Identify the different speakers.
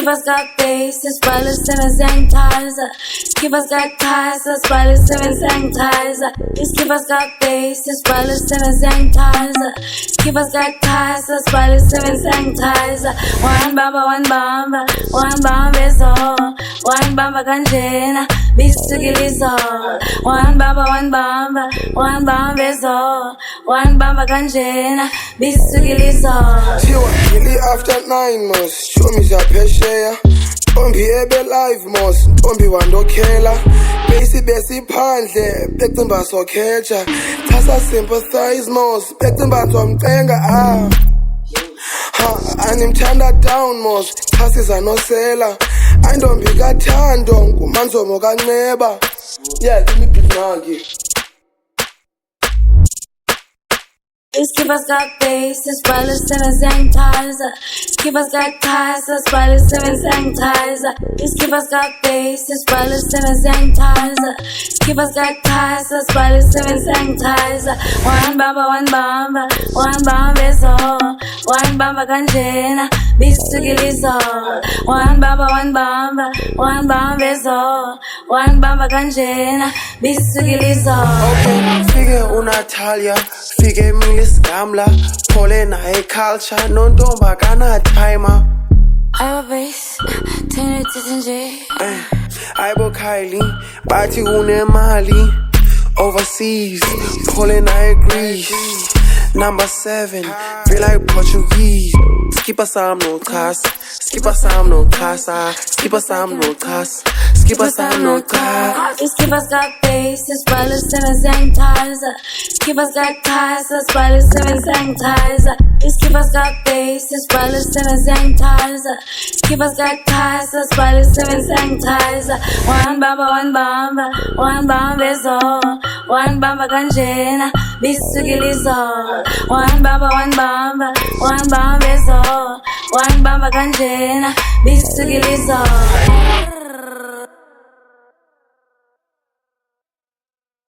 Speaker 1: Skipper's got bases, spoilers, seven sanitizer. Skipper's got ties, spoilers, seven sanitizer. Skipper's got bases, spoilers, seven sanitizer. Skipper's got ties, spoilers, seven sanitizer. One bamba is all. One bamba kanjena, bisukilizo. One bamba is all. One bamba kanjena, bisukilizo.
Speaker 2: Thiwa ngili after 9 months, show me zaphesheya. Ntombi ebe live mos, ntombi wandokhela. Besi phandle, becimba sokheja. Thasa sympathize mos, becimba nzomcenga animthanda down mos, chasiza nosela. Ayintombi kathando, ngumanzomo kanceba. Yeah, give me beat nangi.
Speaker 1: Skipper's got bases, spoilers, seven sanitizer. Skipper's got ties, spoilers, seven sanitizer. Skipper's got bases, spoilers, seven sanitizer. Skipper's got ties, spoilers, seven sanitizer. One bamba is all. One bamba kanjena, bisukilizo. One bamba is all. One bamba kanjena, bisukilizo.
Speaker 2: Okay, fike uNatalia, fike Gamla, Pole nae culture, nontomba kana timer.
Speaker 1: Aibo base, turn it to J.
Speaker 2: Aibo Kylie, bathi unemali. Overseas, Pole nae Greece. Number 7, feel like Portuguese. Skipper Sam no class, Skipper Sam no casa, Skipper Sam no class, Skipper Sam no class.
Speaker 1: Skipper's got bases, spoilers, seven sanitizer. Skipper's got ties, spoilers, seven sanitizer. Skipper's got bases, spoilers, seven sanitizer. Skipper's got ties, spoilers, seven sanitizer. One bamba is all. One bamba kanjena, bisukilizo. One bamba is all. One bamba kanjena, bisukilizo.